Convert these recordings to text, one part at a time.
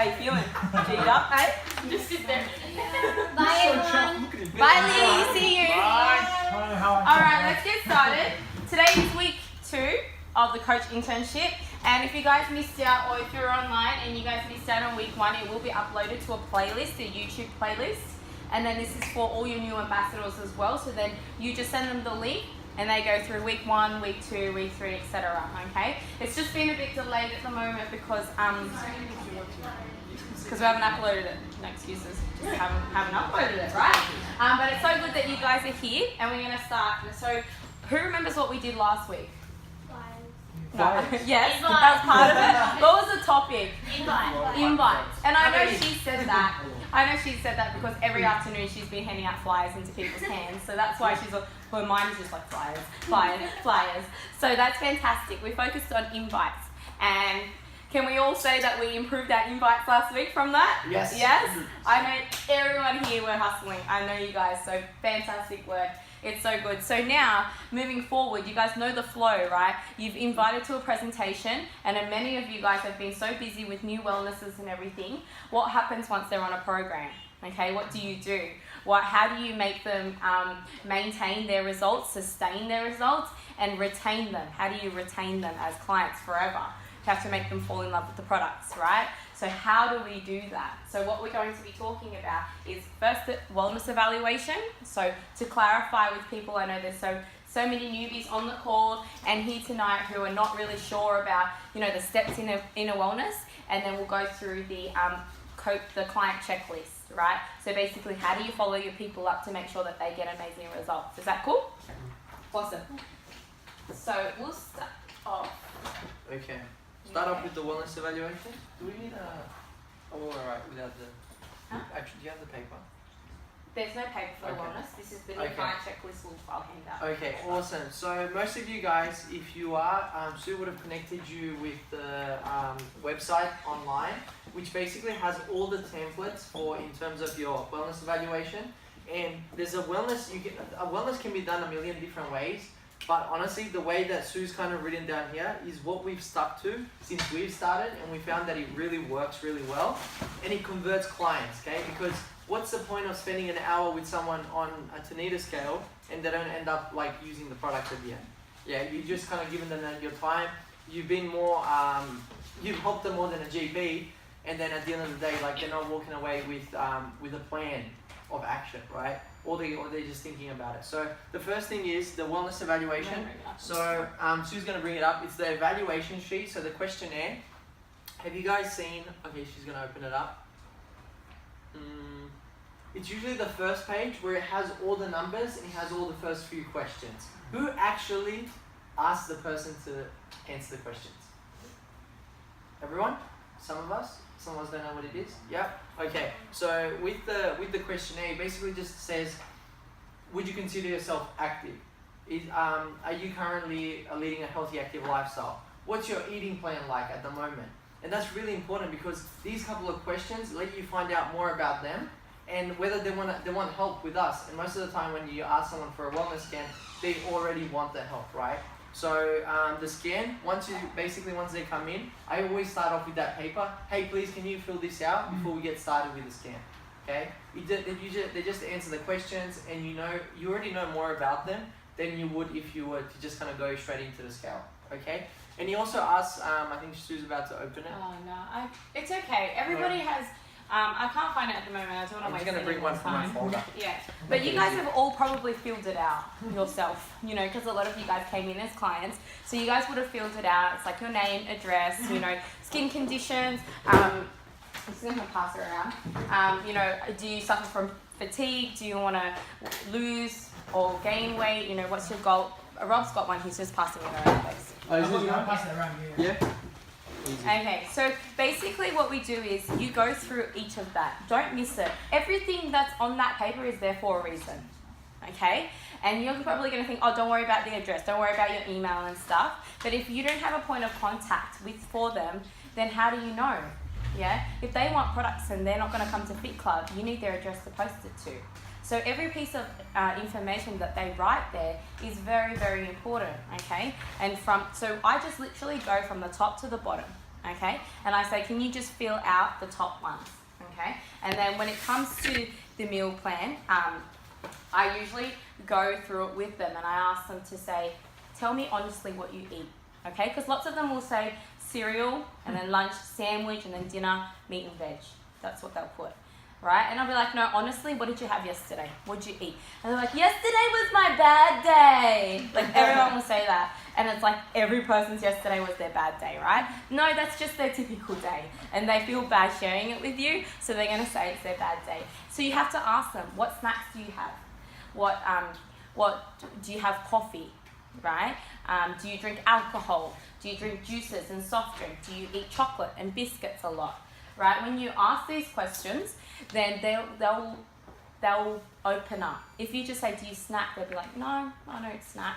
How you feeling? G'd up, hey? Just sit there. Bye everyone. Bye, Lee. See you. Bye. Alright, let's get started. Today is week 2 of the coach internship. And if you guys missed out, or if you're online and you guys missed out on week 1, it will be uploaded to a playlist, a YouTube playlist. And then this is for all your new ambassadors as well. So then you just send them the link and they go through week 1, week 2, week 3, etc. Okay? It's just been a bit delayed at the moment because we haven't uploaded it. No excuses. Just haven't uploaded it, right? But it's so good that you guys are here and we're going to start. So who remembers what we did last week? No. Yes, that was part of it. What was the topic? Invites. And I know she said that. Because every afternoon she's been handing out flyers into people's hands. So that's why her mind is just like flyers. So that's fantastic. We focused on invites. And can we all say that we improved our invites last week from that? Yes. Yes? I know everyone here were hustling. I know you guys. So fantastic work. It's so good. So now, moving forward, you guys know the flow, right? You've invited to a presentation, and then many of you guys have been so busy with new wellnesses and everything. What happens once they're on a program? Okay, what do you do? How do you make them maintain their results, sustain their results, and retain them? How do you retain them as clients forever? You have to make them fall in love with the products, right? So how do we do that? So what we're going to be talking about is first the wellness evaluation. So to clarify with people, I know there's so many newbies on the call and here tonight who are not really sure about the steps in a wellness, and then we'll go through the client checklist, right? So basically, how do you follow your people up to make sure that they get amazing results? Is that cool? Awesome. So we'll start off. Okay. Start off with the wellness evaluation. Do we need alright, without the... Huh? Actually, do you have the paper? There's no paper for the Okay. wellness. This is the new Okay. client checklist I'll hand out. Okay, awesome. So most of you guys, if you are, Sue would have connected you with the website online, which basically has all the templates for in terms of your wellness evaluation. And there's a wellness can be done a million different ways. But honestly, the way that Sue's kind of written down here is what we've stuck to since we've started, and we found that it really works really well, and it converts clients, okay? Because what's the point of spending an hour with someone on a Tanita scale and they don't end up like using the product at the end? Yeah, you just kind of given them your time. You've been more, you've helped them more than a GP, and then at the end of the day, like they're not walking away with a plan of action, right? Or they're just thinking about it. So the first thing is the wellness evaluation. So Sue's going to bring it up. It's the evaluation sheet, so the questionnaire. Have you guys seen, okay, she's going to open it up. It's usually the first page where it has all the numbers and it has all the first few questions. Who actually asked the person to answer the questions? Everyone? Some of us? Some of us don't know what it is? Yeah? Okay, so with the questionnaire, it basically just says, would you consider yourself active? Are you currently leading a healthy, active lifestyle? What's your eating plan like at the moment? And that's really important because these couple of questions let you find out more about them and whether they want help with us. And most of the time when you ask someone for a wellness scan, they already want the help, right? So the scan, once they come in, I always start off with that paper. Hey, please, can you fill this out before we get started with the scan? Okay? They just answer the questions, and you already know more about them than you would if you were to just kind of go straight into the scale. Okay? And he also asks, I think Sue's about to open it. Oh no, it's okay. Everybody has. I can't find it at the moment. I don't want to waste I'm just going to bring one from my folder. Yeah, but you guys have all probably filled it out yourself, because a lot of you guys came in as clients. So you guys would have filled it out. It's like your name, address, skin conditions. I'm just going to pass it around. Do you suffer from fatigue? Do you want to lose or gain weight? What's your goal? Rob's got one. He's just passing it around. Oh, is this going? Pass it around here. Yeah. Easy. Okay, so basically what we do is you go through each of that. Don't miss it. Everything that's on that paper is there for a reason. Okay? And you're probably going to think, oh, don't worry about the address. Don't worry about your email and stuff. But if you don't have a point of contact for them, then how do you know? Yeah? If they want products and they're not going to come to Fit Club, you need their address to post it to. So every piece of information that they write there is very, very important, okay? So I just literally go from the top to the bottom, okay? And I say, can you just fill out the top ones, okay? And then when it comes to the meal plan, I usually go through it with them and I ask them to say, tell me honestly what you eat, okay? Because lots of them will say cereal and then lunch, sandwich, and then dinner, meat and veg. That's what they'll put, right? And I'll be like, no, honestly, what did you have yesterday? What did you eat? And they're like, yesterday was my bad day. Like everyone will say that. And it's like every person's yesterday was their bad day, right? No, that's just their typical day. And they feel bad sharing it with you, so they're gonna say it's their bad day. So you have to ask them, what snacks do you have? What do you have coffee, right? Do you drink alcohol? Do you drink juices and soft drink? Do you eat chocolate and biscuits a lot, right? When you ask these questions, then they'll open up. If you just say, do you snack? They'll be like, no, I don't snack.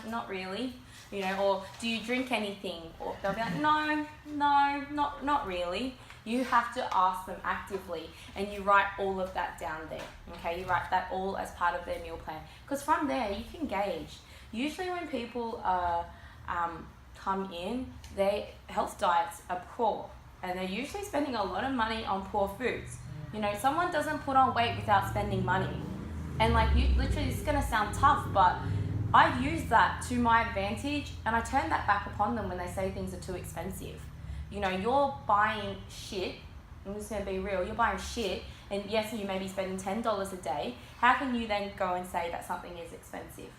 Not really, you know, or do you drink anything? Or they'll be like, no, not really. You have to ask them actively and you write all of that down there, okay? You write that all as part of their meal plan. Because from there, you can gauge. Usually when people come in, their health diets are poor and they're usually spending a lot of money on poor foods. You know, someone doesn't put on weight without spending money. And like, you literally, it's gonna sound tough, but I've used that to my advantage and I turn that back upon them when they say things are too expensive. You know, you're buying shit, I'm just gonna be real, you're buying shit, and yes, you may be spending $10 a day. How can you then go and say that something is expensive?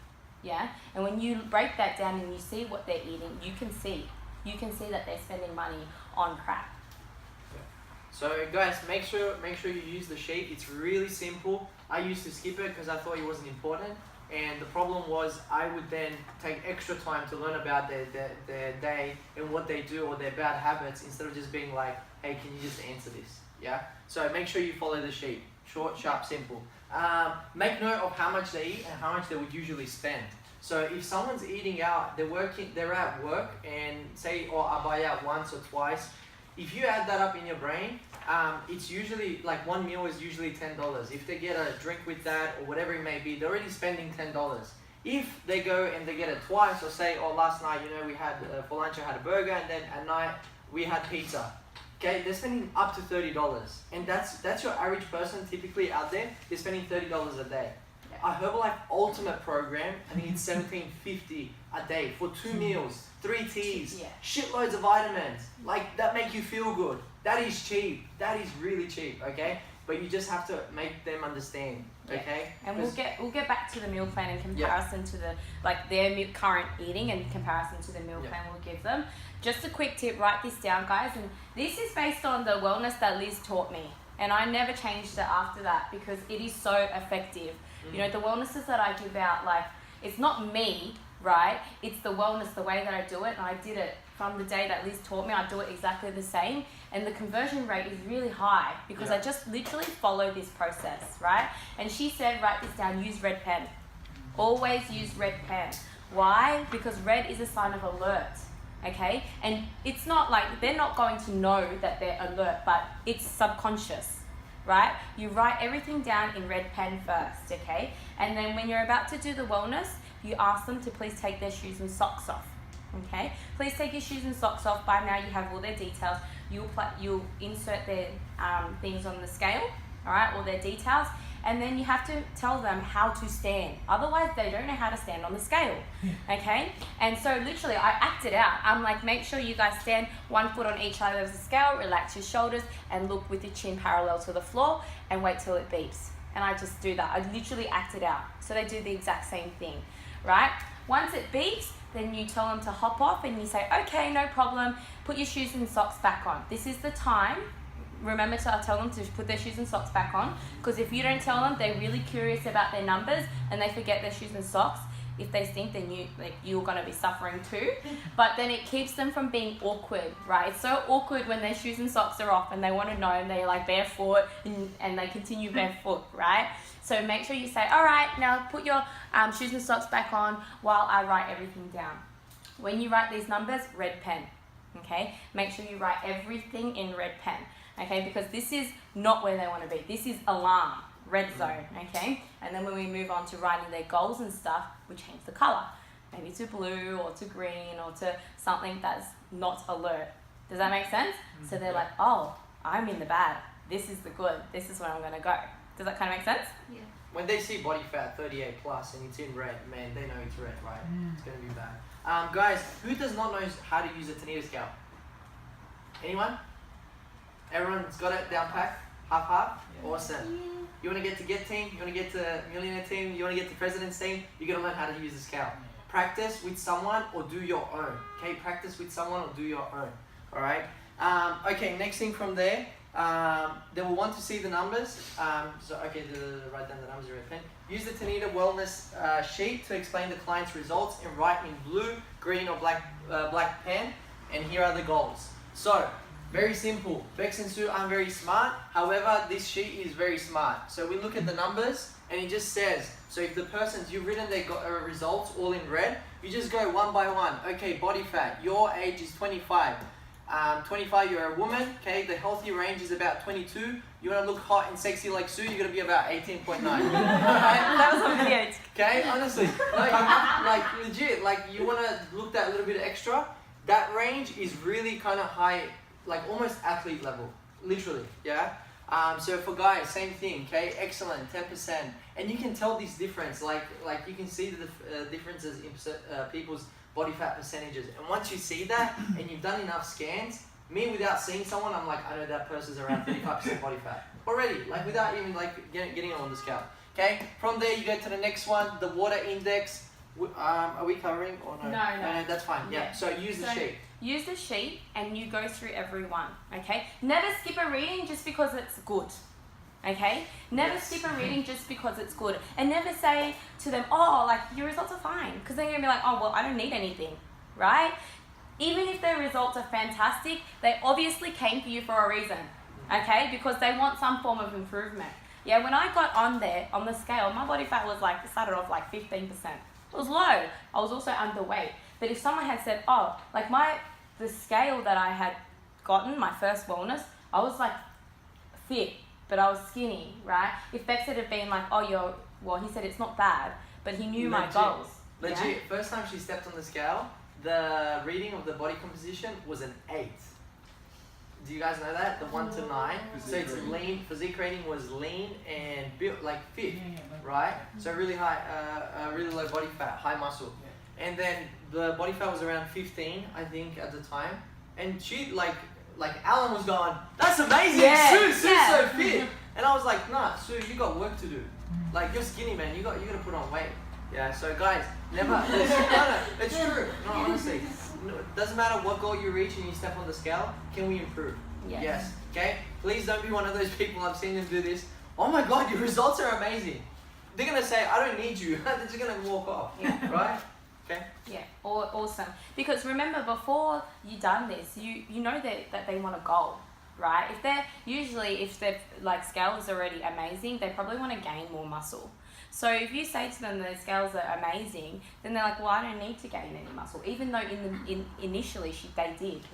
Yeah? And when you break that down and you see what they're eating, you can see that they're spending money on crap. So guys, make sure you use the sheet. It's really simple. I used to skip it because I thought it wasn't important. And the problem was I would then take extra time to learn about their day and what they do or their bad habits instead of just being like, hey, can you just answer this? Yeah? So make sure you follow the sheet. Short, sharp, simple. Make note of how much they eat and how much they would usually spend. So if someone's eating out, they're at work and say, oh, I buy out once or twice. If you add that up in your brain, it's usually like one meal is usually $10. If they get a drink with that or whatever it may be, they're already spending $10. If they go and they get it twice or say, oh, last night, you know, we had for lunch I had a burger and then at night we had pizza. Okay, they're spending up to $30, and that's your average person typically out there. They're spending $30 a day. Our Herbalife Ultimate program, I think it's $17.50 a day for 2 meals, 3 teas, shitloads of vitamins, like that make you feel good. That is cheap. That is really cheap. Okay, but you just have to make them understand. Okay, and we'll get back to the meal plan in comparison to the their current eating and comparison to the meal plan we'll give them. Just a quick tip: write this down, guys. And this is based on the wellness that Liz taught me, and I never changed it after that because it is so effective. You know, the wellnesses that I give out, like, it's not me, right? It's the wellness, the way that I do it, and I did it from the day that Liz taught me. I do it exactly the same, and the conversion rate is really high because I just literally follow this process, right? And she said, write this down, use red pen. Always use red pen. Why? Because red is a sign of alert, okay? And it's not like, they're not going to know that they're alert, but it's subconscious. Right? You write everything down in red pen first, okay? And then when you're about to do the wellness, you ask them to please take their shoes and socks off, okay? Please take your shoes and socks off. By now you have all their details. You'll insert their things on the scale, all right, all their details, and then you have to tell them how to stand. Otherwise, they don't know how to stand on the scale, okay? And so literally, I act it out. I'm like, make sure you guys stand 1 foot on each side of the scale, relax your shoulders, and look with your chin parallel to the floor, and wait till it beeps. And I just do that. I literally act it out. So they do the exact same thing, right? Once it beeps, then you tell them to hop off, and you say, okay, no problem, put your shoes and socks back on. This is the time. Remember to tell them to put their shoes and socks back on, because if you don't tell them, they're really curious about their numbers and they forget their shoes and socks. If they stink, then you're gonna be suffering too. But then it keeps them from being awkward, right? It's so awkward when their shoes and socks are off and they want to know, and they're like barefoot and they continue barefoot, right? So make sure you say, all right, now put your shoes and socks back on while I write everything down. When you write these numbers, red pen, okay? Make sure you write everything in red pen. Okay, because this is not where they want to be. This is alarm, red zone, okay? And then when we move on to writing their goals and stuff, we change the color. Maybe to blue or to green or to something that's not alert, Does that make sense? So they're like, oh, I'm in the bad. This is the good. This is where I'm going to go. Does that kind of make sense? Yeah. When they see body fat 38 plus and it's in red, man, they know it's red, right? It's going to be bad. Guys, who does not know how to use a Tanita scale? Anyone? Everyone's got it down pat? Half? Yeah. Awesome. You want to get team, you want to get to millionaire team, you want to get to president's team, you got to learn how to use the scale. Practice with someone or do your own. Okay, practice with someone or do your own. All right. Okay, next thing from there, they will want to see the numbers. So okay, write down the numbers in red pen. Use the Tanita Wellness sheet to explain the client's results and write in blue, green, or black pen. And here are the goals. So very simple. Bex and Sue aren't very smart. However, this sheet is very smart. So we look at the numbers and it just says, so if the person's, you've written their results all in red, you just go one by one. Okay, body fat, your age is 25. 25, you're a woman. Okay, the healthy range is about 22. You want to look hot and sexy like Sue, you're going to be about 18.9. That was on video. Okay, honestly, like legit, like you want to look that little bit extra. That range is really kind of high, like almost athlete level, literally, yeah? So for guys, same thing, okay? Excellent, 10%. And you can tell this difference, like you can see the differences in people's body fat percentages. And once you see that, and you've done enough scans, me without seeing someone, I'm like, I know that person's around 35% body fat. Already, like without even like getting on the scale. Okay, from there you go to the next one, the water index. Are we covering or no? No, that's fine. Yeah. So use the sheet. Use the sheet and you go through every one. Okay. Never skip a reading just because it's good. Okay. Never skip a reading just because it's good, and never say to them, "Oh, like your results are fine," because they're gonna be like, "Oh, well, I don't need anything," right? Even if their results are fantastic, they obviously came for you for a reason. Okay, because they want some form of improvement. Yeah. When I got on there on the scale, my body fat was like started off like 15%. It was low. I was also underweight. But if someone had said, oh, like the scale that I had gotten, my first wellness, I was like fit, but I was skinny, right? If Bex had been like, oh, he said it's not bad, but he knew my goals. Legit, yeah? First time she stepped on the scale, the reading of the body composition was an 8. Do you guys know that? The 1 to 9. So it's lean. Physique rating was lean and built like fit, right? So really high, really low body fat, high muscle. And then the body fat was around 15, I think, at the time. And she like Alan was going, "That's amazing, yeah, Sue's so fit." And I was like, "Nah, Sue, you got work to do. Like you're skinny, man. You got to put on weight." Yeah. So guys, never. It's true. No, honestly. No, it doesn't matter what goal you reach and you step on the scale, can we improve? Yes. Okay? Please don't be one of those people, I've seen them do this. Oh my God, your results are amazing. They're going to say, I don't need you. They're just going to walk off. Yeah. Right? Okay? Yeah. Awesome. Because remember, before you done this, you know that they want a goal, right? If their like scale is already amazing, they probably want to gain more muscle. So if you say to them the scales are amazing, then they're like, well, I don't need to gain any muscle, even though initially he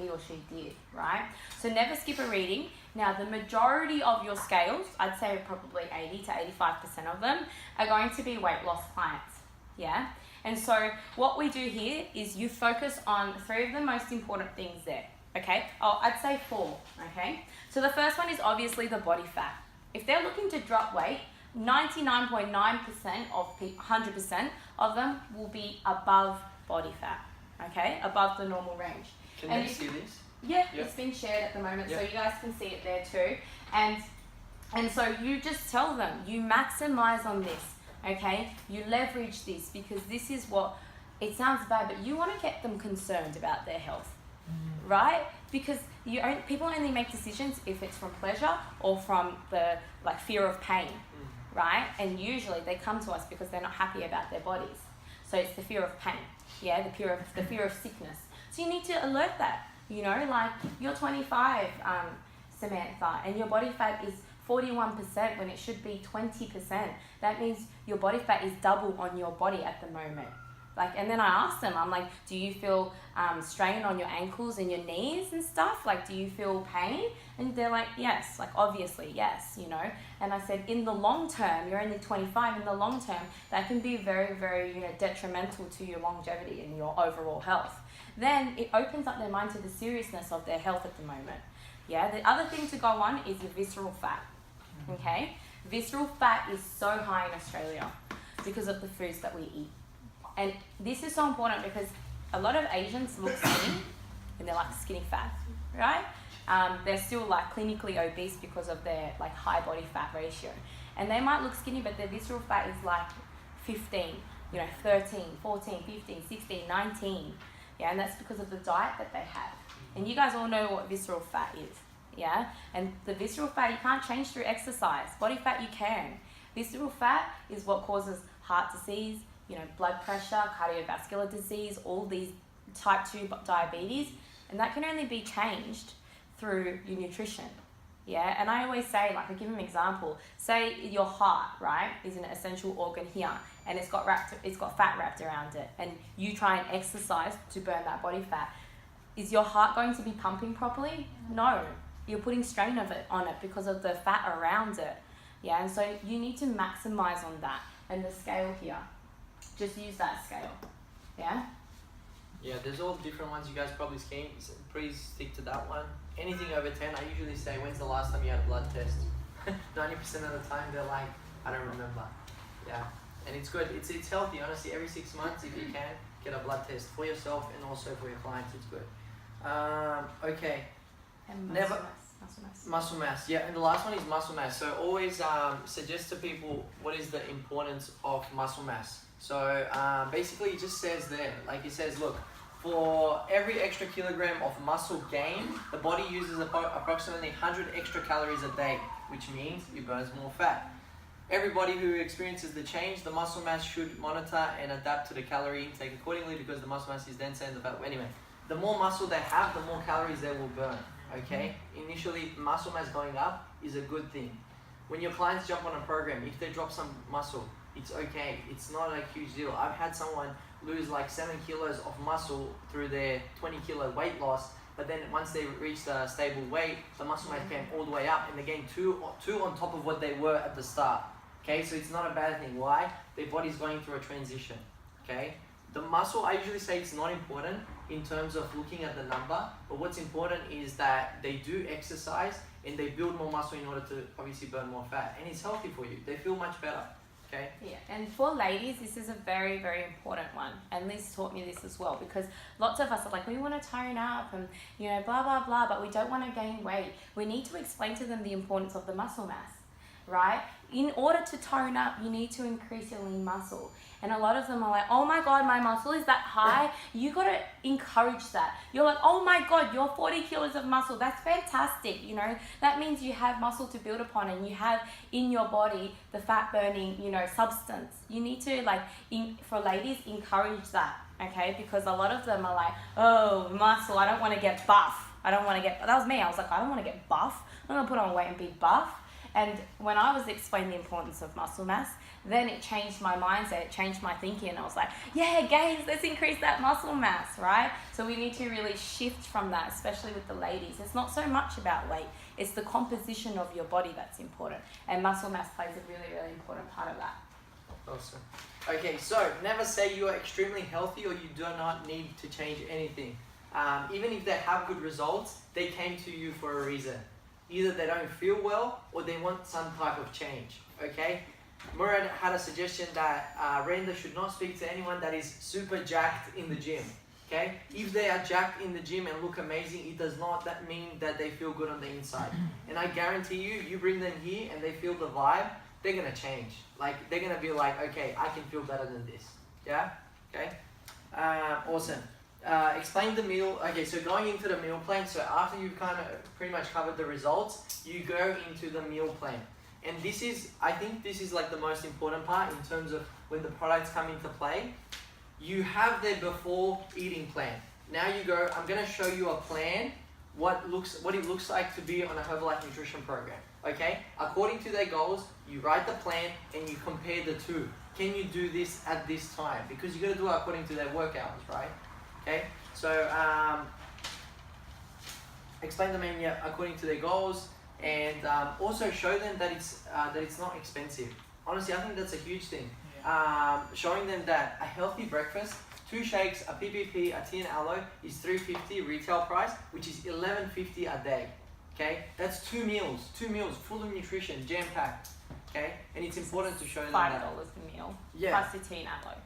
or she did, right? So never skip a reading. Now, the majority of your scales, I'd say probably 80 to 85% of them, are going to be weight loss clients, yeah? And so what we do here is you focus on 3 of the most important things there, okay? Oh, I'd say 4, okay? So the first one is obviously the body fat. If they're looking to drop weight, 99.9% of 100% of them will be above body fat, okay? Above the normal range. Can you see this? Yeah, it's been shared at the moment, so you guys can see it there too. And so you just tell them, you maximize on this, okay? You leverage this because this is what, it sounds bad, but you want to get them concerned about their health, right? Because people only make decisions if it's from pleasure or from the fear of pain. Right? And usually they come to us because they're not happy about their bodies. So it's the fear of pain, yeah, the fear of sickness. So you need to alert that, you know, like you're 25, Samantha, and your body fat is 41% when it should be 20%. That means your body fat is double on your body at the moment, Like, and then I asked them, I'm like, do you feel strain on your ankles and your knees and stuff? Like, do you feel pain? And they're like, yes, like obviously, yes, you know. And I said, in the long term, you're only 25, in the long term, that can be very, very, you know, detrimental to your longevity and your overall health. Then it opens up their mind to the seriousness of their health at the moment. Yeah, the other thing to go on is your visceral fat, okay? Visceral fat is so high in Australia because of the foods that we eat. And this is so important because a lot of Asians look skinny and they're like skinny fat, right? They're still like clinically obese because of their like high body fat ratio. And they might look skinny, but their visceral fat is like 15, you know, 13, 14, 15, 16, 19. Yeah, and that's because of the diet that they have. And you guys all know what visceral fat is, yeah? And the visceral fat you can't change through exercise. Body fat you can. Visceral fat is what causes heart disease, you know, blood pressure, cardiovascular disease, all these type 2 diabetes, and that can only be changed through your nutrition. Yeah, and I always say, like, I give them an example. Say your heart, right, is an essential organ here, and it's got fat wrapped around it, and you try and exercise to burn that body fat. Is your heart going to be pumping properly? No, you're putting strain on it because of the fat around it. Yeah, and so you need to maximize on that. And the scale here, just use that scale. Yeah. Yeah, there's all different ones you guys probably seen. Please stick to that one. Anything over 10, I usually say, when's the last time you had a blood test? 90% of the time they're like, I don't remember. Yeah, and it's good. It's healthy, honestly. Every 6 months, if you can, get a blood test for yourself and also for your clients. It's good. Okay. And Muscle mass. Yeah, and the last one is muscle mass. So always suggest to people what is the importance of muscle mass. So basically it just says there, like it says, look, for every extra kilogram of muscle gain, the body uses approximately 100 extra calories a day, which means it burns more fat. Everybody who experiences the change, the muscle mass should monitor and adapt to the calorie intake accordingly because the muscle mass is denser in the fat. Anyway, the more muscle they have, the more calories they will burn. Okay, initially muscle mass going up is a good thing. When your clients jump on a program, if they drop some muscle, it's okay. It's not a huge deal. I've had someone lose like 7 kilos of muscle through their 20 kilo weight loss, but then once they reached a stable weight, the muscle mass came all the way up and they gained two on top of what they were at the start. Okay, so it's not a bad thing. Why? Their body's going through a transition. Okay, the muscle, I usually say it's not important in terms of looking at the number, but what's important is that they do exercise and they build more muscle in order to obviously burn more fat, and it's healthy for you. They feel much better. Okay. Yeah, and for ladies, this is a very, very important one. And Liz taught me this as well, because lots of us are like, we want to tone up and, you know, blah, blah, blah, but we don't want to gain weight. We need to explain to them the importance of the muscle mass, right? In order to tone up, you need to increase your lean muscle. And a lot of them are like, oh my God, my muscle is that high. You got to encourage that. You're like, oh my God, you're 40 kilos of muscle. That's fantastic. You know, that means you have muscle to build upon and you have in your body the fat burning, you know, substance. You need to, like, for ladies, encourage that, okay? Because a lot of them are like, oh, muscle, I don't want to get buff. That was me. I was like, I don't want to get buff. I'm going to put on weight and be buff. And when I was explaining the importance of muscle mass, then it changed my mindset, it changed my thinking, and I was like, yeah, guys, let's increase that muscle mass, right? So we need to really shift from that, especially with the ladies. It's not so much about weight, it's the composition of your body that's important, and muscle mass plays a really, really important part of that. Awesome. Okay, so never say you are extremely healthy or you do not need to change anything. Even if they have good results, they came to you for a reason. Either they don't feel well or they want some type of change, okay? Murad had a suggestion that Renda should not speak to anyone that is super jacked in the gym, okay? If they are jacked in the gym and look amazing, it does not mean that they feel good on the inside. And I guarantee you, you bring them here and they feel the vibe, they're gonna change. Like, they're gonna be like, okay, I can feel better than this, yeah? Okay, awesome. Explain the meal. Okay, so going into the meal plan, so after you've kind of pretty much covered the results, you go into the meal plan. And this is, I think this is like the most important part in terms of when the products come into play. You have their before eating plan. Now you go, I'm going to show you a plan, what it looks like to be on a Herbalife nutrition program. Okay, according to their goals, you write the plan and you compare the two. can you do this at this time? Because you got to do it according to their work hours, right? Okay, so explain the menu according to their goals, and also show them that it's not expensive. Honestly, I think that's a huge thing. Showing them that a healthy breakfast, 2 shakes, a PPP, a tea and aloe is $3.50 retail price, which is $11.50 a day. Okay, that's 2 meals full of nutrition, jam packed. Okay, and it's important to show them $5 that. a meal. Yeah. Plus your tea and aloe.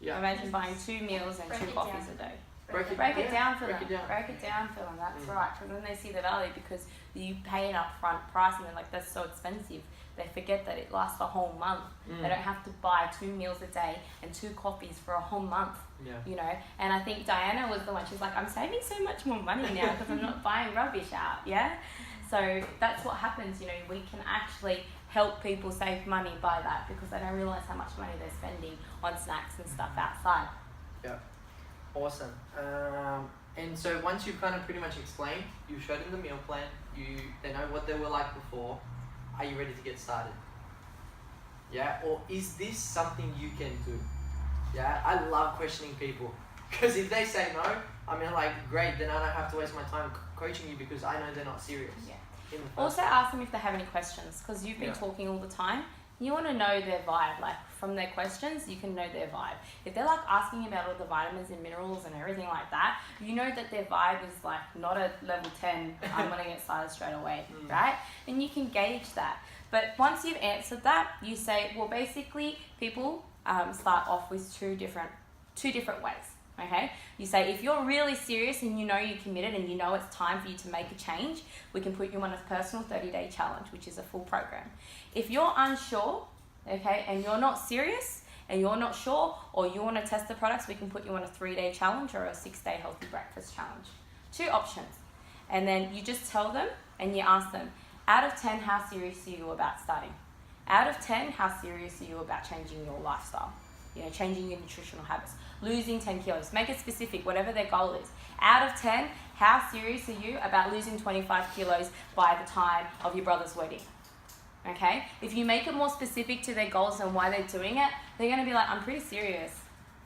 Yeah. Imagine buying 2 meals and 2 coffees a day. Break it down for them. Break it down for them. That's right. Because then they see the value, because you pay an upfront price and they're like, that's so expensive. They forget that it lasts a whole month. They don't have to buy 2 meals a day and 2 coffees for a whole month. Yeah. You know, and I think Diana was the one. She's like, I'm saving so much more money now because I'm not buying rubbish out. Yeah. So that's what happens. You know, we can actually help people save money by that, because they don't realize how much money they're spending on snacks and stuff outside. Yeah. Awesome. And so once you've kind of pretty much explained, you showed them the meal plan, they know what they were like before, are you ready to get started? Yeah? Or is this something you can do? Yeah? I love questioning people, because if they say no, I mean, like, great, then I don't have to waste my time coaching you, because I know they're not serious. Yeah. In the first Also ask them if they have any questions, because you've been talking all the time. You want to know their vibe. Like, from their questions, you can know their vibe. If they're like asking about all the vitamins and minerals and everything like that, you know that their vibe is like not at level 10, I'm going to get started straight away, right? And you can gauge that. But once you've answered that, you say, well, basically, people start off with two different ways. Okay, you say, if you're really serious and you know you're committed and you know it's time for you to make a change, we can put you on a personal 30-day challenge, which is a full program. If you're unsure, okay, and you're not serious and you're not sure, or you want to test the products, we can put you on a 3-day challenge or a 6-day healthy breakfast challenge. 2 options. And then you just tell them and you ask them, out of 10, how serious are you about starting? Out of 10, how serious are you about changing your lifestyle? You know, changing your nutritional habits, losing 10 kilos. Make it specific, whatever their goal is. Out of 10, how serious are you about losing 25 kilos by the time of your brother's wedding? Okay? If you make it more specific to their goals and why they're doing it, they're going to be like, I'm pretty serious.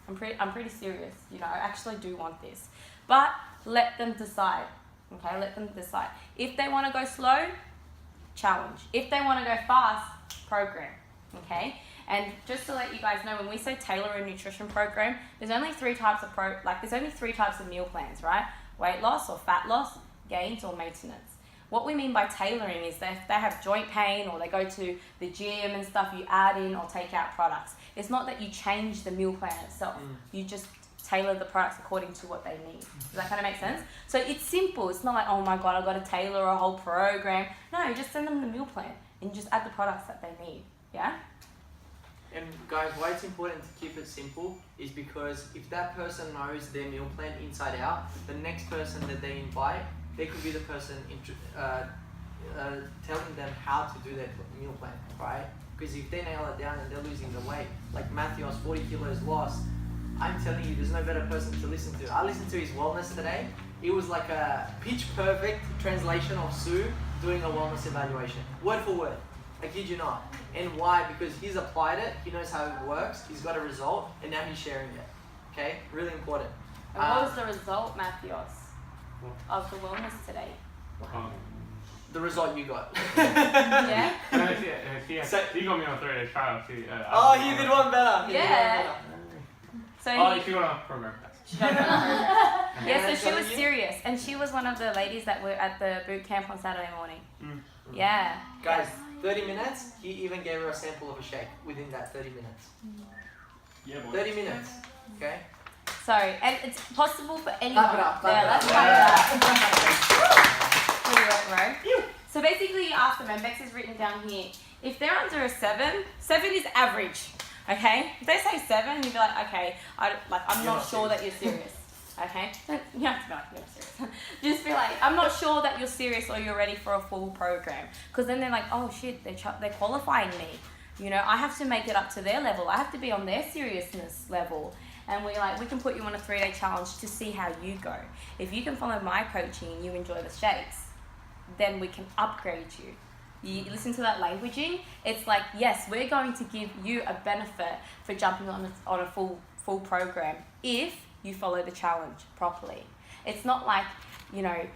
I'm pretty serious. You know, I actually do want this. But let them decide. Okay? Let them decide. If they want to go slow, challenge. If they want to go fast, program. Okay? And just to let you guys know, when we say tailor a nutrition program, there's only 3 types of meal plans, right? Weight loss or fat loss, gains or maintenance. What we mean by tailoring is that if they have joint pain or they go to the gym and stuff, you add in or take out products. It's not that you change the meal plan itself. You just tailor the products according to what they need. Does that kind of make sense? So it's simple. It's not like, oh my God, I've got to tailor a whole program. No, you just send them the meal plan and you just add the products that they need. Yeah? And guys, why it's important to keep it simple is because if that person knows their meal plan inside out, the next person that they invite, they could be the person telling them how to do their meal plan, right? Because if they nail it down and they're losing the weight, like Matthew's 40 kilos lost, I'm telling you, there's no better person to listen to. I listened to his wellness today. It was like a pitch perfect translation of Sue doing a wellness evaluation, word for word. I kid you not. And why? Because he's applied it, he knows how it works, he's got a result, and now he's sharing it. Okay? Really important. And what was the result, Matthews, of the wellness today? The result you got. Yeah? He got me on 3-day trial. Oh, he did one better. Yeah. So she got on a program. Yeah, so she was serious, and she was one of the ladies that were at the boot camp on Saturday morning. Yeah. Guys, 30 minutes, he even gave her a sample of a shake within that 30 minutes. Yeah, boy. 30 minutes, okay? So, and it's possible for anyone. Clap it up, Yeah, let's clap it clap it up. Pretty right, bro. So basically you ask them, and Bex is written down here, if they're under a 7 is average, okay? If they say 7, you'd be like, okay, I'm not sure that you're serious. Okay? You have to be like, you're serious. Just be like, I'm not sure that you're serious or you're ready for a full program. Because then they're like, oh shit, they're qualifying me. You know, I have to make it up to their level. I have to be on their seriousness level. And we can put you on a 3-day challenge to see how you go. If you can follow my coaching and you enjoy the shakes, then we can upgrade you. you listen to that languaging, it's like, yes, we're going to give you a benefit for jumping on a full program if you follow the challenge properly. It's not like, you know,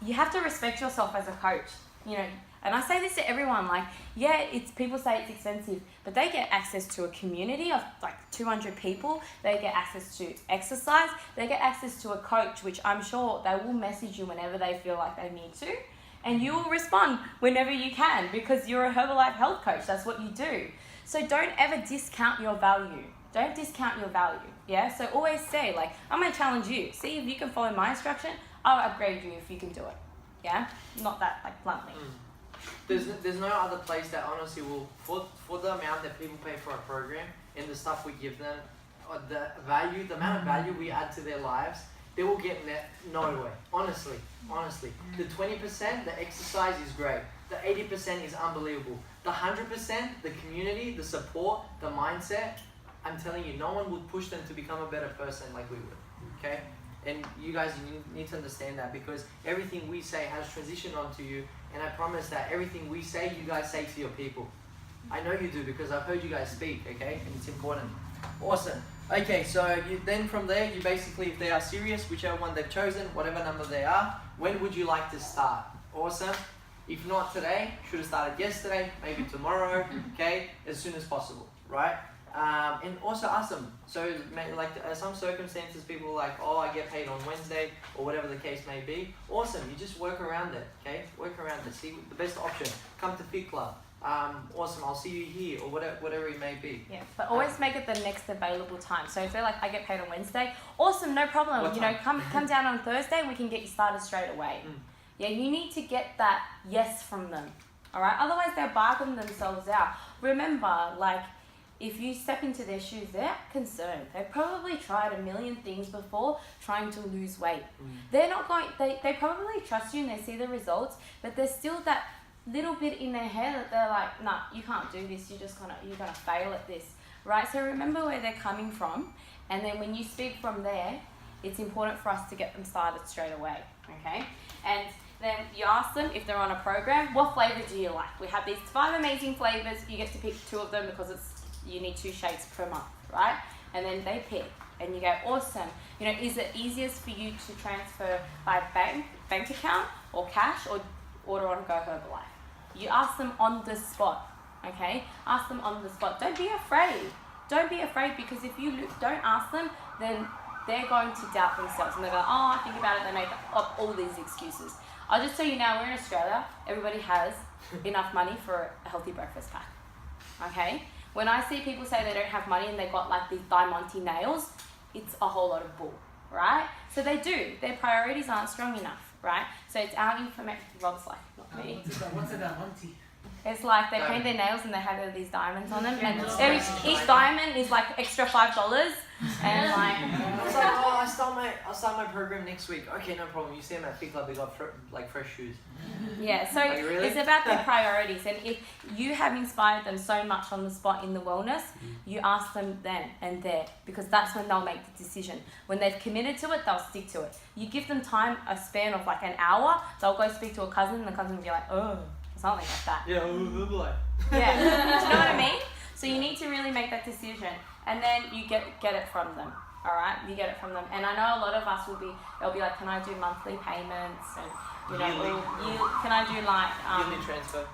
you have to respect yourself as a coach, you know. And I say this to everyone, like, yeah, it's people say it's expensive, but they get access to a community of like 200 people. They get access to exercise. They get access to a coach, which I'm sure they will message you whenever they feel like they need to. And you will respond whenever you can because you're a Herbalife health coach. That's what you do. So don't ever discount your value. Don't discount your value, yeah? So always say, like, I'm going to challenge you. See if you can follow my instruction. I'll upgrade you if you can do it, yeah? Not that, like, bluntly. There's no other place that honestly will, for the amount that people pay for a program and the stuff we give them, or the amount of value we add to their lives, they will get met nowhere. Honestly. The 20%, the exercise is great. The 80% is unbelievable. The 100%, the community, the support, the mindset, I'm telling you, no one would push them to become a better person like we would, okay? And you guys need to understand that because everything we say has transitioned onto you, and I promise that everything we say, you guys say to your people. I know you do because I've heard you guys speak, okay? And it's important. Awesome. Okay, so then from there, you basically, if they are serious, whichever one they've chosen, whatever number they are, when would you like to start? Awesome. If not today, should have started yesterday, maybe tomorrow, okay? As soon as possible, right? And also ask them. So like some circumstances, people are like, oh, I get paid on Wednesday or whatever the case may be. Awesome. You just work around it. Okay, work around it. See the best option. Come to Fit Club. Awesome. I'll see you here or whatever it may be. Yeah, but always make it the next available time. So if they're like, I get paid on Wednesday, awesome, no problem. What you know, time? come down on Thursday. We can get you started straight away. Yeah, you need to get that yes from them. All right. Otherwise, they'll bargain themselves out. Remember, like, if you step into their shoes, they're concerned. They've probably tried a million things before trying to lose weight. They're not going, they probably trust you and they see the results, but there's still that little bit in their head that they're like, nah, you can't do this. You're gonna fail at this, right? So remember where they're coming from. And then when you speak from there, it's important for us to get them started straight away, okay? And then you ask them if they're on a program, what flavor do you like? We have these 5 amazing flavors. You get to pick 2 of them because you need 2 shakes per month, right? And then they pick, and you go, awesome. You know, is it easiest for you to transfer by bank account or cash or order on Go Herbalife? You ask them on the spot, okay? Ask them on the spot. Don't be afraid. Don't be afraid because if you don't ask them, then they're going to doubt themselves and they're going, oh, I think about it. They make up all these excuses. I'll just tell you now, we're in Australia. Everybody has enough money for a healthy breakfast pack, okay? When I see people say they don't have money and they've got like these diamante nails, it's a whole lot of bull, right? So they do. Their priorities aren't strong enough, right? So it's our information. Rob's like, not me. What's a diamante? It's like they paint their nails and they have these diamonds on them, and each diamond is like extra $5, and like. I was like, oh, I'll start my program next week. Okay, no problem. You see them at Fit Club, they got like fresh shoes. Yeah, so like, really? It's about their priorities, and if you have inspired them so much on the spot in the wellness, you ask them then and there, because that's when they'll make the decision. When they've committed to it, they'll stick to it. You give them time, a span of like an hour, they'll go speak to a cousin, and the cousin will be like, oh. Something like that. Yeah, Herbalife. Yeah, do you know what I mean? So you need to really make that decision, and then you get it from them. All right, you get it from them. And I know a lot of us they'll be like, can I do monthly payments, and you know, can I do like yearly transfer?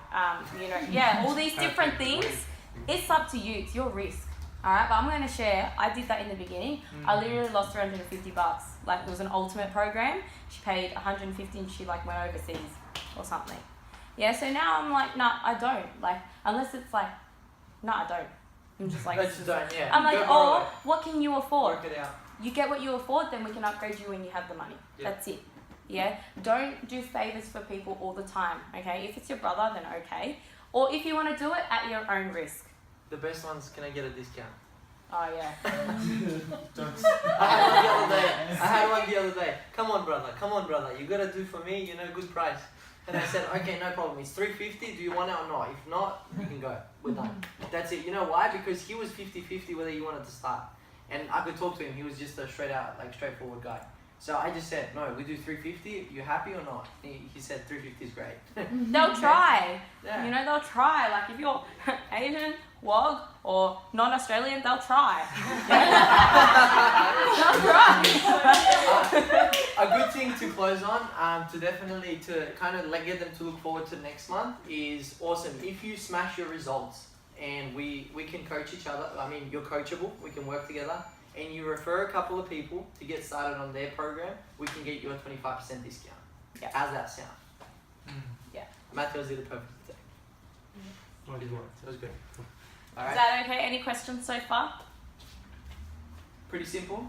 You know, yeah, all these different things. It's up to you. It's your risk. All right, but I'm going to share. I did that in the beginning. I literally lost $350. Like, it was an ultimate program. She paid $150 and she like went overseas or something. Yeah, so now I'm like, no, I don't. Like, unless it's like, no, I don't. I'm just like, yeah. I'm like, oh, what can you afford? Work it out. You get what you afford, then we can upgrade you when you have the money. Yeah. That's it. Yeah, don't do favors for people all the time, okay? If it's your brother, then okay. Or if you want to do it, at your own risk. The best ones, can I get a discount? Oh, yeah. I had one the other day. Come on, brother. You gotta do for me, you know, good price. And I said, okay, no problem. It's $350. Do you want it or not? If not, you can go. We're done. That's it. You know why? Because he was 50-50 whether he wanted to start. And I could talk to him. He was just a straightforward guy. So I just said, no, we do 350. You happy or not? He said 350 is great. They'll try. Yeah. You know, they'll try. Like if you're Asian, WOG, or non-Australian, they'll try. They'll try. A good thing to close on, to definitely to kind of like get them to look forward to next month is awesome. If you smash your results and we can coach each other, I mean, you're coachable, we can work together, and you refer a couple of people to get started on their program, we can get you a 25% discount. Yeah. How's that sound? Yeah. Matthew did a perfect thing. What do you want? That was good. Is Alright, that okay? Any questions so far? pretty simple.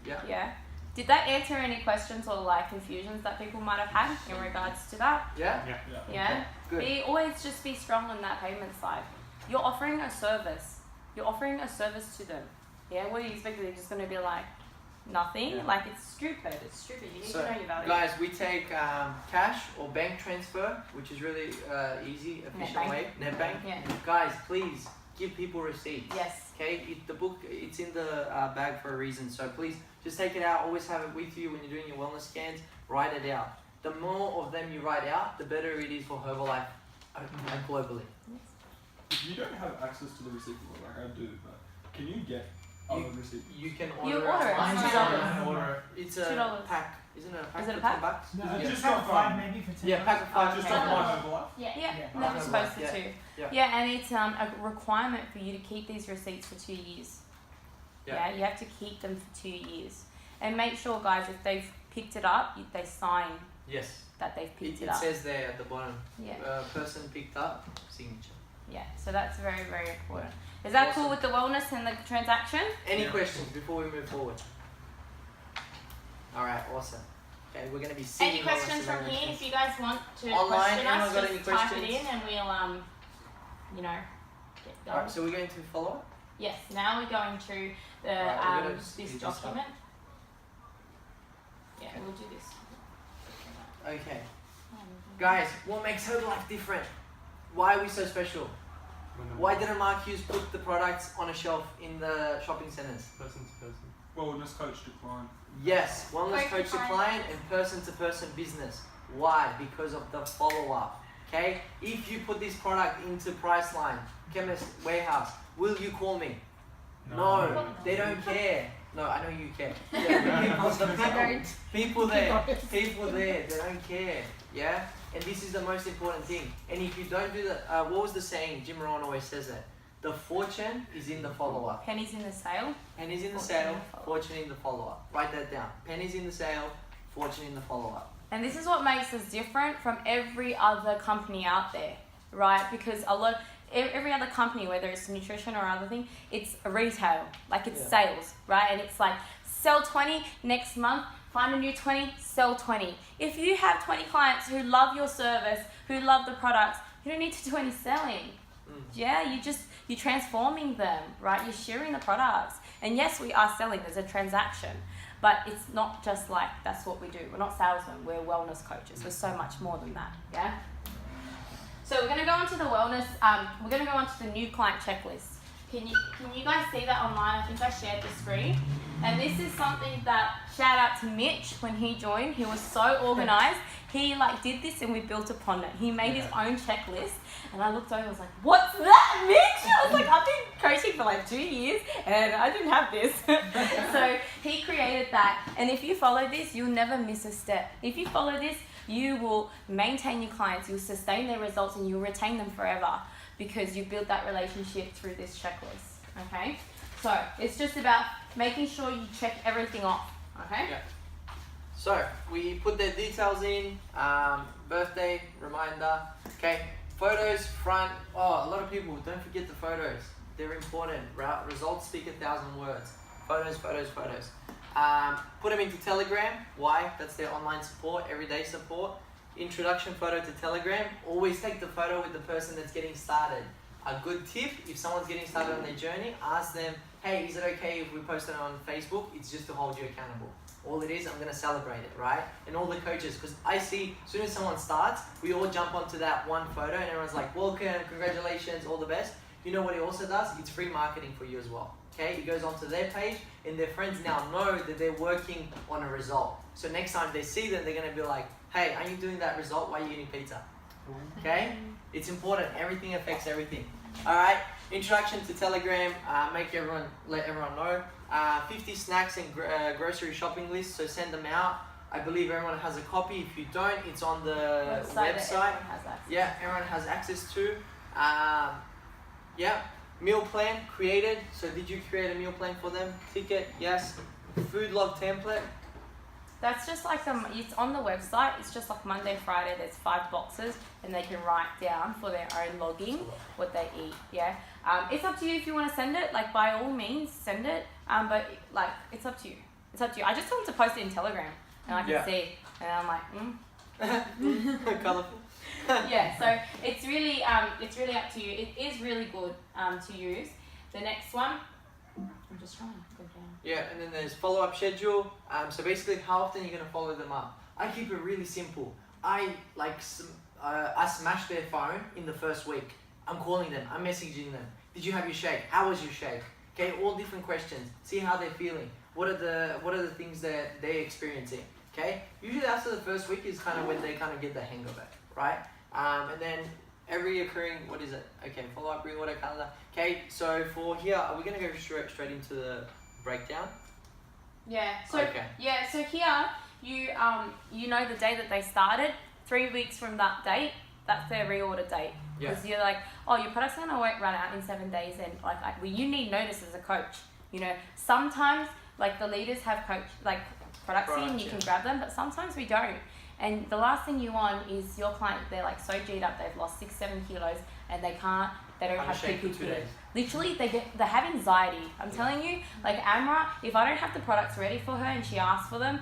Yeah. Yeah. Did that answer any questions or like confusions that people might have had in regards to that? Yeah? Yeah. Yeah. Good. Always just be strong on that payment side. You're offering a service. You're offering a service to them. Yeah. What do you expect? They're just going to be like nothing? Yeah. Like it's stupid. It's stupid. You need So, to know your value. guys, we take cash or bank transfer, which is really easy, efficient Netbank. way. Netbank. Yeah. Guys, please give people receipts. Yes. Okay, the book, it's in the bag for a reason. So please just take it out. Always have it with you when you're doing your wellness scans. Write it out. The more of them you write out, the better it is for Herbalife globally. If you don't have access to the receipt book, like I do, but can you get other receipts? You can You order order it. online. $2. Order. It's $2. a pack. Isn't it a pack? Is it a for pack? $10? No, Yeah. just Just got got 5 five. maybe for 10. Yeah, pack of 5. Just Okay. on my Herbalife? Yeah. Yeah. Never Okay. supposed Yeah. to. Yeah. Yeah, and it's a requirement for you to keep these receipts for 2 years. Yeah. Yeah, you have to keep them for 2 years. And make sure, guys, if they've picked it up, they sign Yes. that they've picked It it up. says there at the bottom. Yeah, Person picked up, signature. yeah. So that's very, very important. Is that cool Awesome. with the wellness and the transaction? Any Yeah. questions before we move forward? Alright, awesome. Okay, we're going to be seeing Any questions from here? If you guys want to Online, question anyone us, got just any type it questions? in and we'll, you know, get going. Alright, so we're going to follow? Yes, now we're going through the Alright, we're gonna just this do this one. document. Yeah, we'll do this. Okay. Guys, what makes Herbalife different? Why are we so special? Why didn't Mark Hughes put the products on a shelf in the shopping centers? Person to person. Wellness coach to client. Yes, wellness Coach coach to to client. client and person to person business. Why? Because of the follow up. Okay? If you put this product into Priceline, Chemist Warehouse, will you call me? No, they don't care. No, I know you care. People there, they don't care. Yeah? And this is the most important thing. And if you don't do that, what was the saying? Jim Rohn always says that. The fortune is in the follow up. Pennies in the sale. Pennies in the Fortune in sale, the follow-up. fortune in the follow up. Write that down. Pennies in the sale, fortune in the follow up. And this is what makes us different from every other company out there, right? Because every other company, whether it's nutrition or other thing, it's a retail, like it's Yeah. sales, right? And it's like sell 20 next month, find a new 20, sell 20. If you have 20 clients who love your service, who love the products, you don't need to do any selling. Yeah, you're transforming them, right? You're sharing the products. And yes, we are selling, there's a transaction. But it's not just like that's what we do. We're not salesmen, we're wellness coaches. We're so much more than that, yeah? So we're gonna go on to the wellness, we're gonna go on to the new client checklist. Can you guys see that online? I think I shared the screen. And this is something that, shout out to Mitch when he joined. He was so organized. He did this and we built upon it. He made his own checklist. And I looked over and was like, what's that, Mitch? I was like, I've been coaching for 2 years and I didn't have this. So he created that. And if you follow this, you'll never miss a step. If you follow this, you will maintain your clients, you'll sustain their results, and you'll retain them forever because you build that relationship through this checklist, okay? So it's just about making sure you check everything off, okay? Yeah. So we put their details in, birthday, reminder, okay? Photos, front, a lot of people, don't forget the photos. They're important, results speak 1,000 words. Photos, photos, photos. Put them into Telegram. Why? That's their online support, everyday support. Introduction photo to Telegram. Always take the photo with the person that's getting started. A good tip, if someone's getting started on their journey, ask them, hey, is it okay if we post it on Facebook? It's just to hold you accountable. All it is, I'm going to celebrate it, right? And all the coaches, because I see, as soon as someone starts, we all jump onto that one photo and everyone's like, welcome, congratulations, all the best. You know what it also does? It's free marketing for you as well. okay, it goes onto their page, and their friends now know that they're working on a result. So next time they see them, they're going to be like, hey, are you doing that result? Why are you eating pizza? Okay? It's important. Everything affects everything. Alright, introduction to Telegram, let everyone know. 50 snacks and grocery shopping lists, so send them out. I believe everyone has a copy. If you don't, it's on the website. Everyone has access. Yeah, everyone has access to. Yeah, meal plan created. So did you create a meal plan for them? Ticket, yes. Food log template. That's just like it's on the website. It's just like Monday, Friday. There's 5 boxes, and they can write down for their own logging what they eat. Yeah. It's up to you if you want to send it. Like by all means, send it. But like it's up to you. It's up to you. I just want to post it in Telegram, and I can see, and I'm like, Colourful. yeah. So it's really up to you. It is really good to use. The next one, I'm just trying to go down. Yeah, and then there's follow-up schedule. So basically, how often you're gonna follow them up. I keep it really simple. I smash their phone in the first week. I'm calling them. I'm messaging them. Did you have your shake? How was your shake? Okay, all different questions. See how they're feeling. What are the things that they're experiencing? Okay. Usually after the first week is kind of when they kind of get the hang of it, right? And then every occurring, what is it? Okay, follow-up reorder calendar. Okay, so for here, we're gonna go straight into the breakdown. Yeah. So Okay. yeah. So here you know the day that they started. 3 weeks from that date, that's their reorder date. Yeah. Because you're like, oh, your product's gonna run out in 7 days, and well, you need notice as a coach. You know, sometimes like the leaders have products in, you can grab them, but sometimes we don't. And the last thing you want is your client, they're like so G'd up, they've lost 6-7 kilos, and they don't have shake for 2 PPP. days. Literally, they have anxiety. I'm telling you, like Amra, if I don't have the products ready for her and she asks for them,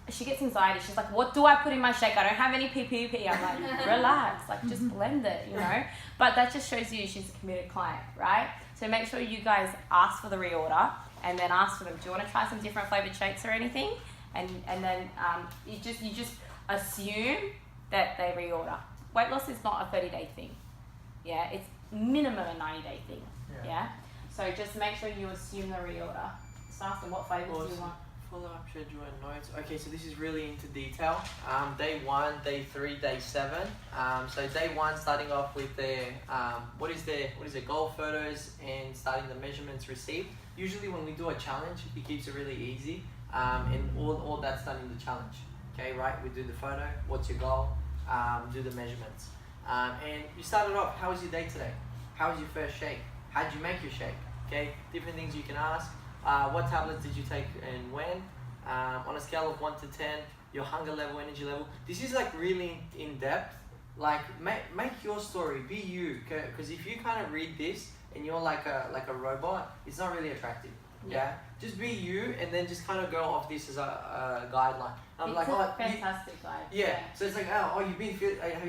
she gets anxiety. She's like, what do I put in my shake? I don't have any PPP. I'm like, relax, like just blend it, you know? But that just shows you she's a committed client, right? So make sure you guys ask for the reorder and then ask for them, do you want to try some different flavored shakes or anything? And then you just assume that they reorder. Weight loss is not a 30-day thing. Yeah, it's minimum a 90-day thing. Yeah. So just make sure you assume the reorder. Just ask them what flavors do you want. Follow-up schedule and notes. Okay, so this is really into detail. Day 1, day 3, day 7. So day 1, starting off with their what is their goal photos and starting the measurements received. Usually when we do a challenge, it keeps it really easy, and all that's done in the challenge. Okay, right? We do the photo. What's your goal? Do the measurements. And you started off. How was your day today? How was your first shake? How did you make your shake? Okay, different things you can ask. What tablets did you take and when? On a scale of 1 to 10, your hunger level, energy level. This is like really in depth. Like make your story, be you. Because if you kind of read this and you're like a robot, it's not really attractive. Yeah. Just be you, and then just kind of go off this as a guideline. I'm It's like, a fantastic guide. yeah. So it's like, oh, have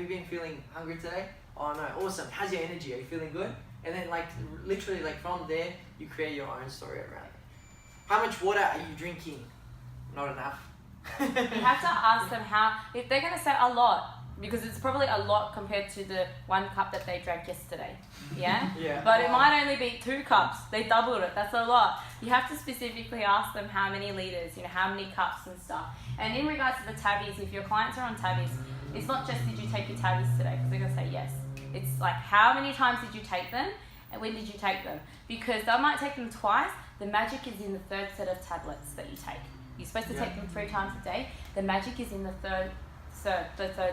you been feeling hungry today? Oh no, awesome. How's your energy? Are you feeling good? And then like literally like from there, you create your own story around it. How much water are you drinking? Not enough. You have to ask them if they're gonna say a lot, because it's probably a lot compared to the 1 cup that they drank yesterday. Yeah? Yeah. But it might only be 2 cups. They doubled it. That's a lot. You have to specifically ask them how many liters, how many cups and stuff. And in regards to the tabbies, if your clients are on tabbies, it's not just did you take your tabbies today, because they're gonna say yes. It's like how many times did you take them and when did you take them? Because they might take them twice. The magic is in the 3rd set of tablets that you take. You're supposed to take them 3 times a day. The magic is in the third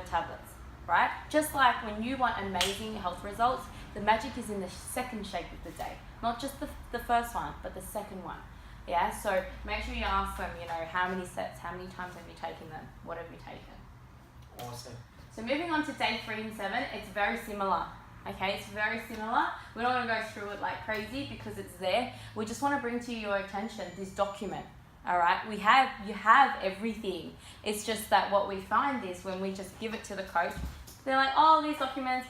tablets, right? Just like when you want amazing health results, the magic is in the 2nd shake of the day. Not just the first one, but the 2nd one. Yeah, so make sure you ask them, how many sets, how many times have you taken them? What have you taken? Awesome. So moving on to day 3 and 7, it's very similar. Okay, it's very similar. We don't want to go through it like crazy because it's there. We just want to bring to your attention this document. All right, you have everything. It's just that what we find is when we just give it to the coach, they're like, oh, these documents,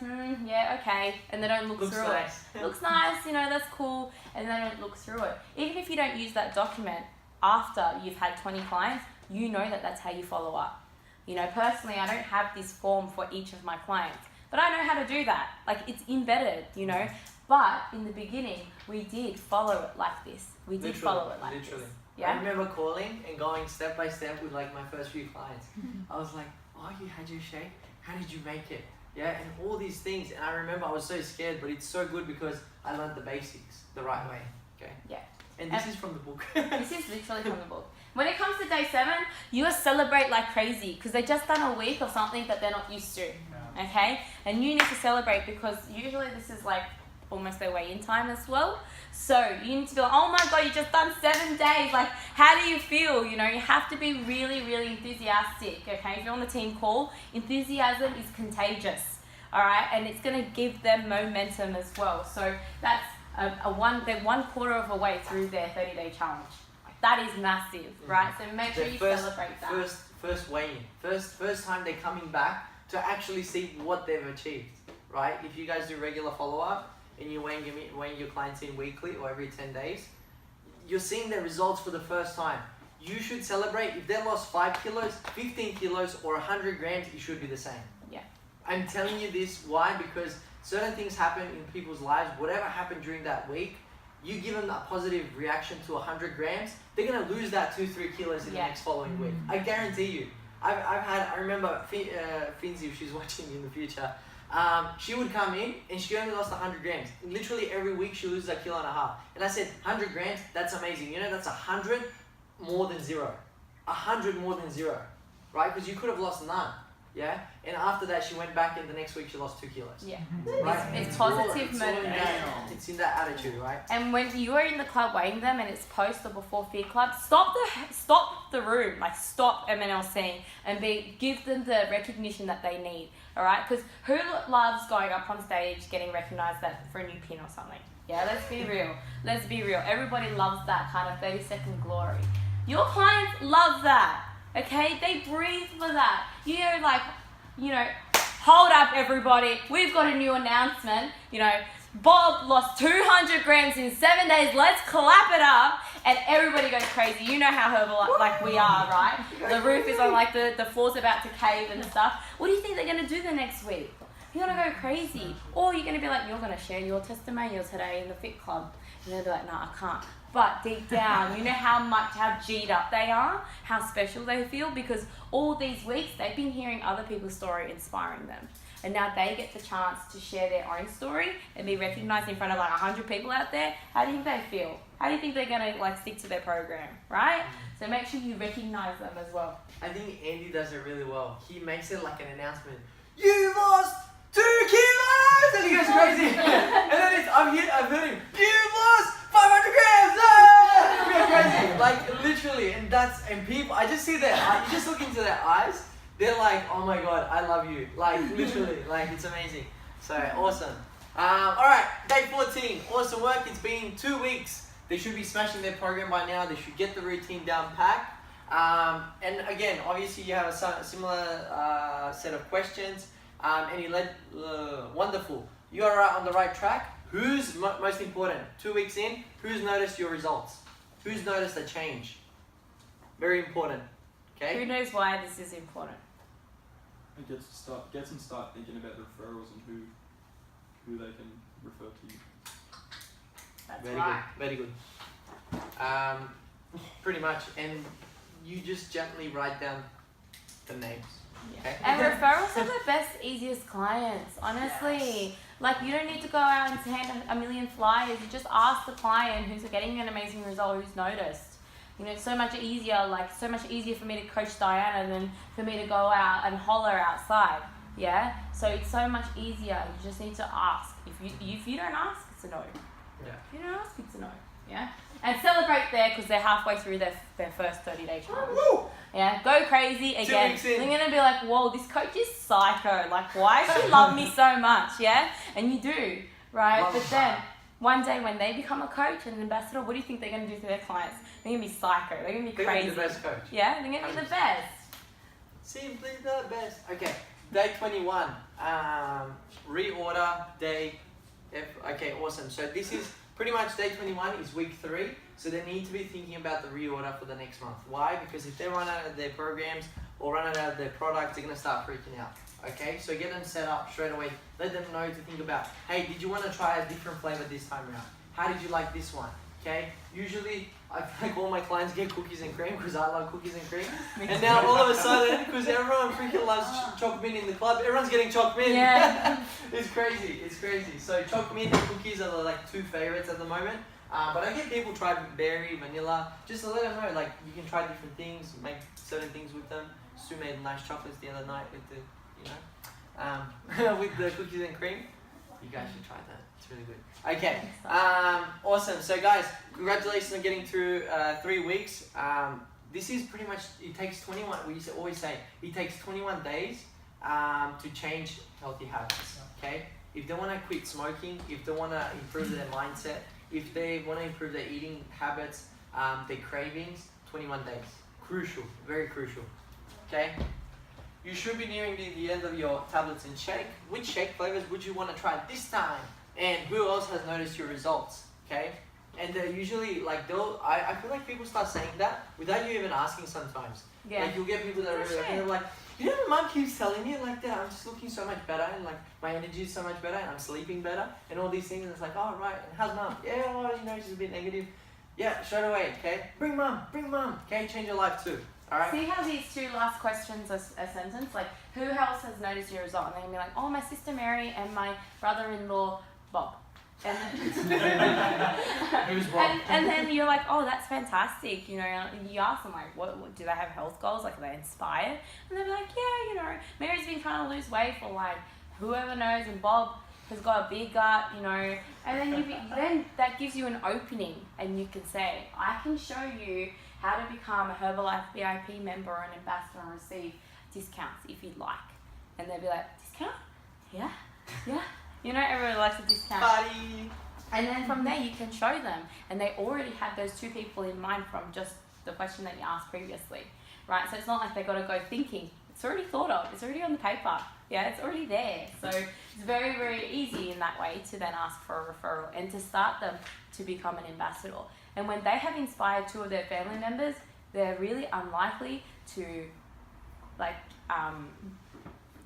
yeah, okay, and they don't look through nice. it. Looks nice, that's cool, and they don't look through it. Even if you don't use that document after you've had 20 clients, you know that that's how you follow up. Personally, I don't have this form for each of my clients, but I know how to do that. Like, it's embedded, But in the beginning, we did follow it like this. We did follow it like this. I Yeah. remember calling and going step by step with like my first few clients. I was like, oh, you had your shake? How did you make it? Yeah, and all these things. And I remember I was so scared, but it's so good because I learned the basics the right way. Okay. Yeah. And this is from the book. This is literally from the book. When it comes to day 7, you celebrate like crazy because they just done a week of something that they're not used to. Okay? And you need to celebrate because usually this is like almost their weigh-in time as well. So you need to be like, oh my God, you just done 7 days. Like, how do you feel? You know, you have to be really, really enthusiastic. Okay? If you're on the team call, enthusiasm is contagious. All right? And it's going to give them momentum as well. So that's they're 1/4 of a way through their 30-day challenge. That is massive, right? So make sure you celebrate that. First weigh-in. First time they're coming back to actually see what they've achieved, right? If you guys do regular follow-up and you're weighing your clients in weekly or every 10 days, you're seeing their results for the first time. You should celebrate. If they lost 5 kilos, 15 kilos, or 100 grams, it should be the same. Yeah. I'm telling you this, why? Because certain things happen in people's lives. Whatever happened during that week, you give them a positive reaction to 100 grams, they're going to lose that 2-3 kilos in the next following week. I guarantee you. I remember Finzi, if she's watching in the future, she would come in and she only lost 100 grams. Literally every week she loses 1.5 kilos. And I said, 100 grams, that's amazing. You know, that's 100 more than 0. 100 more than 0, right? Because you could have lost none. Yeah, and after that she went back and the next week she lost 2 kilos. Yeah, right? it's positive motivation. It's in that attitude, right? And when you are in the club weighing them and it's post or before Feed Club, stop the room, like stop MNLC and give them the recognition that they need. All right, because who loves going up on stage getting recognized for a new pin or something? Yeah, let's be real. Let's be real. Everybody loves that kind of 30-second glory. Your clients love that. Okay, they breathe for that. You know, like, you know, hold up everybody. We've got a new announcement. You know, Bob lost 200 grams in 7 days. Let's clap it up. And everybody goes crazy. You know how Herbal like we are, right? The roof is on, like the floor's about to cave and stuff. What do you think they're going to do the next week? You're going to go crazy. Or you're going to be like, you're going to share your testimonial today in the Fit Club. And they'll be like, no, I can't. But deep down, you know how G'd up they are, how special they feel, because all these weeks they've been hearing other people's story inspiring them. And now they get the chance to share their own story and be recognized in front of like 100 people out there. How do you think they feel? How do you think they're going to like stick to their program, right? So make sure you recognize them as well. I think Andy does it really well. He makes it like an announcement. You lost 2 kilos! And he goes crazy. And then I've heard him. You lost 500 grams! Ah! He goes crazy. Like literally. And people, I just see their eyes. You just look into their eyes. They're like, oh my God, I love you. Like literally, like it's amazing. So awesome. Alright, day 14. Awesome work. It's been 2 weeks. They should be smashing their program by now. They should get the routine down pat. And again, obviously you have a similar set of questions. And you led wonderful. You are on the right track. Who's most important? 2 weeks in, who's noticed your results? Who's noticed a change? Very important. Okay. Who knows why this is important? It gets them start thinking about referrals and who they can refer to you. That's Very right. good. Very good. Pretty much, and you just gently write down the names. Yeah. Okay. And referrals are the best, easiest clients, honestly. Yes. Like, you don't need to go out and hand a million flyers. You just ask the client who's getting an amazing result, who's noticed. You know, it's so much easier for me to coach Diana than for me to go out and holler outside. Yeah? So it's so much easier. You just need to ask. If you don't ask, it's a no. Yeah. If you don't ask, it's a no. Yeah? And celebrate there because they're halfway through their first 30-day challenge. Woo! Yeah, go crazy again. 2 weeks in. They're gonna be like, whoa, this coach is psycho. Like, why does she love me so much? Yeah, and you do, right? Love but her. then one day when they become a coach and an ambassador, what do you think they're gonna do to their clients? They're gonna be psycho. They're gonna be They're crazy. gonna be the best coach. Yeah, they're gonna be the best. Simply the best. Okay, day 21. Reorder day. Okay, awesome. So this is pretty much day 21 is week 3. So they need to be thinking about the reorder for the next month. Why? Because if they run out of their programs or run out of their products, they're gonna start freaking out. Okay, so get them set up straight away. Let them know to think about, hey, did you want to try a different flavor this time around? How did you like this one? Okay, usually I feel like all my clients get cookies and cream because I love cookies and cream. And now all of a sudden, because everyone freaking loves choc mint in the club, everyone's getting choc mint. Yeah. It's crazy, it's crazy. So choc mint and cookies are the like 2 favorites at the moment. But I get people try berry, vanilla, just to let them know, like, you can try different things, make certain things with them. Sue made nice chocolates the other night with the, with the cookies and cream. You guys should try that. It's really good. Okay. Awesome. So guys, congratulations on getting through 3 weeks. This is pretty much, it takes 21, we always say, it takes 21 days to change healthy habits. Okay? If they want to quit smoking, if they want to improve their mindset, if they want to improve their eating habits, their cravings, 21 days. Crucial, very crucial. Okay? You should be nearing the end of your tablets and shake. Which shake flavors would you want to try this time? And who else has noticed your results? Okay? And they're usually like, I feel like people start saying that without you even asking sometimes. Yeah. Like you'll get people that are really, they're like, you know, my mom keeps telling me like that I'm just looking so much better and like my energy is so much better and I'm sleeping better and all these things, and it's like, oh right, and how's mom? Yeah, oh, you know, she's a bit negative. Yeah, straight away, okay? Bring mom, okay? Change your life too, alright? See how these 2 last questions are a sentence? Like, who else has noticed your result? And they're going to be like, oh, my sister Mary and my brother-in-law Bob. And Who's Bob? and then you're like, oh, that's fantastic. You know, you ask them like, what do they have health goals? Like, are they inspired? And they'll be like, yeah, you know, Mary's been trying to lose weight for like whoever knows, and Bob has got a big gut, you know. And then that gives you an opening, and you can say, I can show you how to become a Herbalife VIP member or an ambassador and receive discounts if you'd like. And they'll be like, discount? Yeah. You know, everybody likes a discount. Buddy. And then from there, you can show them. And they already have those 2 people in mind from just the question that you asked previously, right? So it's not like they've got to go thinking. It's already thought of. It's already on the paper. Yeah, it's already there. So it's very, very easy in that way to then ask for a referral and to start them to become an ambassador. And when they have inspired 2 of their family members, they're really unlikely to like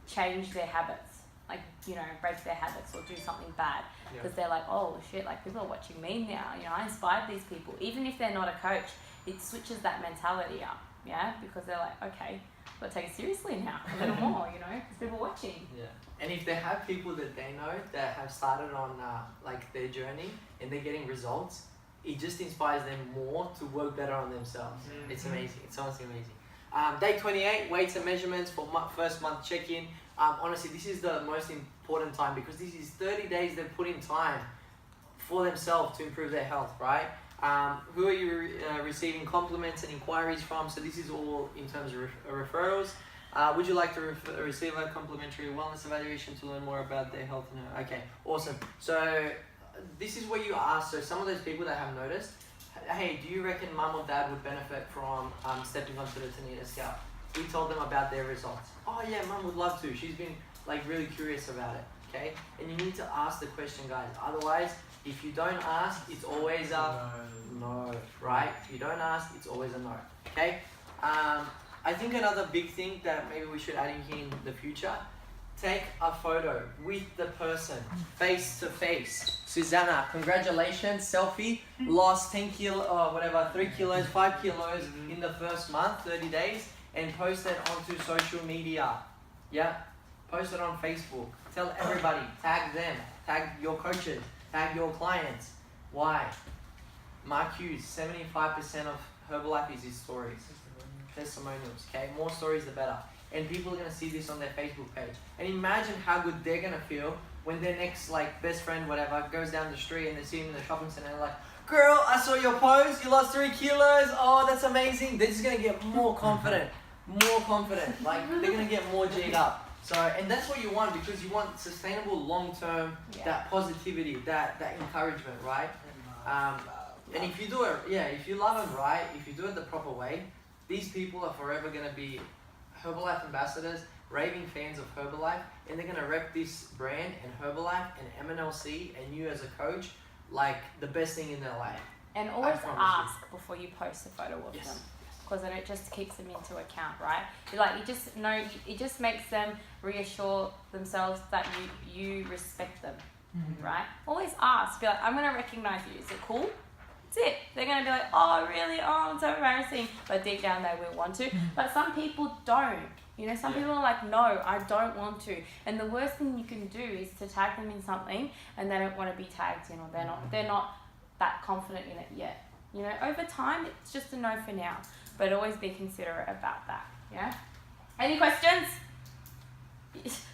change their habits. Like, you know, break their habits or do something bad, because they're like, oh shit, like people are watching me now, you know, I inspired these people. Even if they're not a coach, it switches that mentality up, yeah, because they're like, okay, I've got to take it seriously now, a little more, you know, because people are watching. Yeah, and if they have people that they know that have started on like their journey and they're getting results, it just inspires them more to work better on themselves. Mm-hmm. It's amazing. It's honestly amazing. Day 28, weights and measurements for first month check-in. Honestly, this is the most important time because this is 30 days they've put in time for themselves to improve their health, right? Who are you receiving compliments and inquiries from? So this is all in terms of referrals. Would you like to receive a complimentary wellness evaluation to learn more about their health? No. Okay, awesome. So this is where you ask, so some of those people that have noticed, hey, do you reckon mum or dad would benefit from stepping onto the Tanita scale? We told them about their results. Oh yeah, mum would love to. She's been like really curious about it, okay? And you need to ask the question, guys. Otherwise, if you don't ask, it's always a no, right? If you don't ask, it's always a no, okay? I think another big thing that maybe we should add in here in the future, take a photo with the person, face to face. Susanna, congratulations, selfie, lost 10 kilos, or whatever, 3 kilos, 5 kilos in the first month, 30 days, and post it onto social media. Yeah, post it on Facebook. Tell everybody, tag them, tag your coaches, tag your clients. Why? Mark Hughes, 75% of Herbalife is his stories. Testimonials, okay? More stories the better. And people are gonna see this on their Facebook page. And imagine how good they're gonna feel when their next like best friend, whatever, goes down the street and they see him in the shopping center and they're like, girl, I saw your post, you lost 3 kilos, oh, that's amazing. They're just gonna get more confident, like they're gonna get more G'd up. So, and that's what you want, because you want sustainable long-term, that positivity, that encouragement, right? And if you do it, if you love them right, if you do it the proper way, these people are forever gonna be Herbalife ambassadors, raving fans of Herbalife, and they're gonna rep this brand and Herbalife and MNLC and you as a coach like the best thing in their life. And always ask before you post a photo of them. because then it just keeps them into account, right? Like, you just know, it just makes them reassure themselves that you respect them, right? Always ask, be like, I'm gonna recognize you. Is it cool? That's it. They're gonna be like, oh really? Oh, it's so embarrassing. But deep down they will want to. But some people don't. You know, some people are like, no, I don't want to. And the worst thing you can do is to tag them in something and they don't want to be tagged in, or they're not that confident in it yet. You know, over time it's just a no for now. But always be considerate about that. Yeah? Any questions?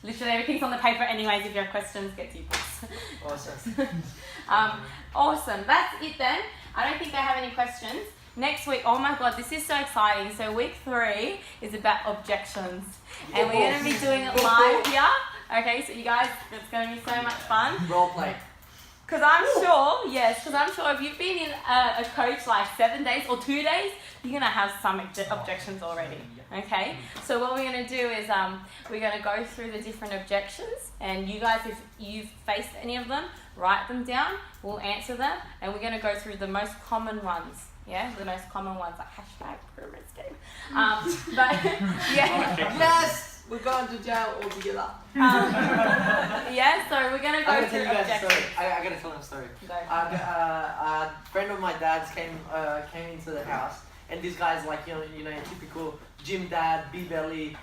Literally everything's on the paper anyways. If you have questions, get to your books. Awesome. Awesome. That's it then. I don't think they have any questions. Next week, oh my god, this is so exciting. So week 3 is about objections. And we're going to be doing it live here. Okay, so you guys, it's going to be so much fun. Role play. Because I'm sure if you've been in a coach like 7 days or 2 days, you're going to have some objections already. Okay, so what we're going to do is we're going to go through the different objections, and you guys, if you've faced any of them, write them down, we'll answer them, and we're going to go through the most common ones. Yeah, the most common ones, like hashtag pyramid scheme. But yeah. Yes! We're going to jail all together. Yeah, so we're going to go through objections. I gotta tell them a story. Go. A friend of my dad's came into the house, and this guy's like, you know, your typical gym dad, big belly,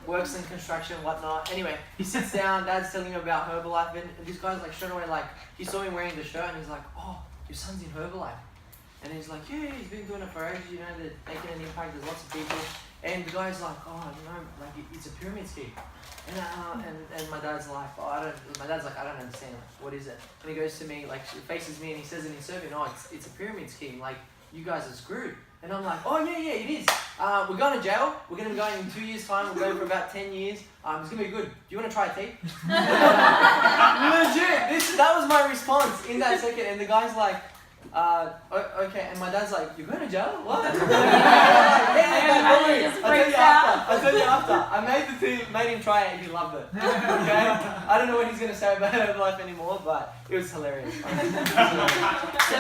works in construction, whatnot. Anyway, he sits down, dad's telling him about Herbalife, and this guy's like straight away, like, he saw him wearing the shirt, and he's like, oh, your son's in Herbalife. And he's like, yeah, he's been doing it for ages, you know, they're making an impact, there's lots of people. And the guy's like, oh, no, like, it's a pyramid scheme. And my dad's like, I don't understand, like, what is it? And he goes to me, like, faces me, and he says in his survey, no, it's a pyramid scheme, like, you guys are screwed. And I'm like, oh, yeah, it is. We're going to jail, we're going to be going in 2 years' time, we're going for about 10 years, it's going to be good. Do you want to try a tea? Legit, that was my response in that second, and the guy's like, okay, and my dad's like, you're going to jail? What? I'll tell you after. I made him try it, and he loved it. Okay? I don't know what he's going to say about Herbalife anymore, but it was hilarious. So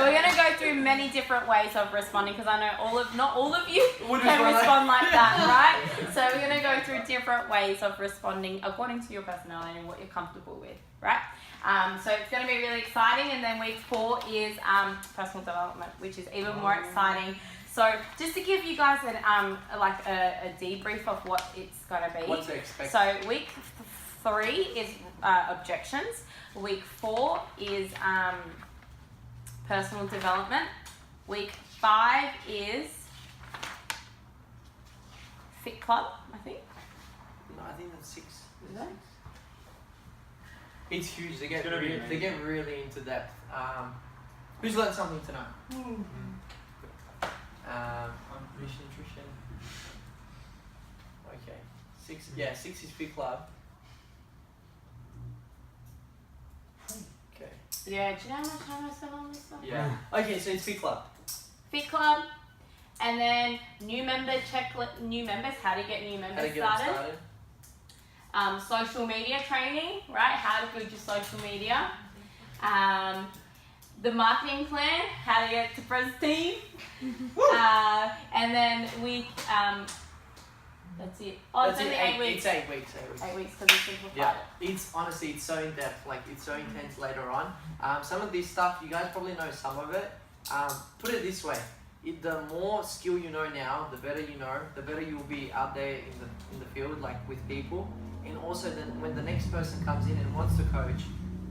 we're going to go through many different ways of responding, because I know not all of you can respond like that, right? So we're going to go through different ways of responding according to your personality and what you're comfortable with, right? So it's going to be really exciting, and then week 4 is personal development, which is even more exciting. So just to give you guys a debrief of what it's going to be. What to expect. So week 3 is objections. Week 4 is personal development. Week 5 is Fit Club, I think. No, I think that's 6. Is it? It's huge. They get really into depth. Who's learned something tonight? Nutrition. Okay. 6. Yeah, 6 is Fit Club. Okay. Yeah. Do you know how much time I spent on this stuff? Yeah. Okay, so it's Fit Club. Fit Club, and then new members, how to get new members started. Social media training, right? How to build your social media. The marketing plan, how to get to press team. And then that's it. Oh, it's only 8 weeks. It's 8 weeks. 8 weeks because it's simplified. Yeah, it's honestly, it's so in depth, like it's so intense later on. Some of this stuff, you guys probably know some of it. Put it this way, the more skill you know now, the better you know, the better you'll be out there in the field, like with people. And also then when the next person comes in and wants to coach,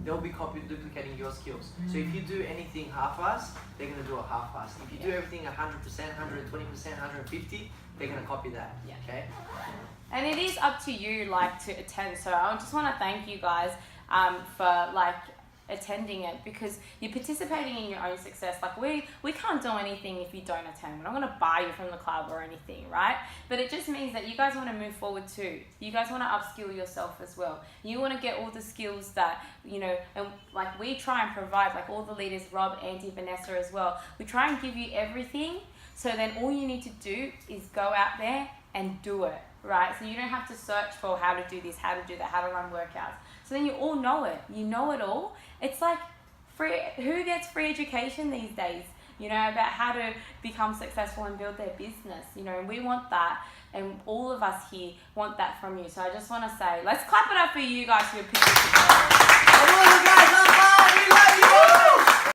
they'll be duplicating your skills. So if you do anything half-assed, they're going to do it half-assed. If you do everything 100%, 120%, 150, they're going to copy that. Yeah. Okay? And it is up to you, like, to attend. So I just want to thank you guys for, like, attending it, because you're participating in your own success. Like, we can't do anything if you don't attend. We're not going to buy you from the club or anything, right? But it just means that you guys want to move forward too. You guys want to upskill yourself as well. You want to get all the skills that, you know, and like we try and provide, like all the leaders, Rob, Andy, Vanessa as well, we try and give you everything, so then all you need to do is go out there and do it, right? So you don't have to search for how to do this, how to do that, how to run workouts. So then you all know it. You know it all. It's like free. Who gets free education these days? you know, about how to become successful and build their business, you know, and we want that. And all of us here want that from you. So I just want to say, let's clap it up for you guys who have picked this. Come on, you guys, high five! We love you!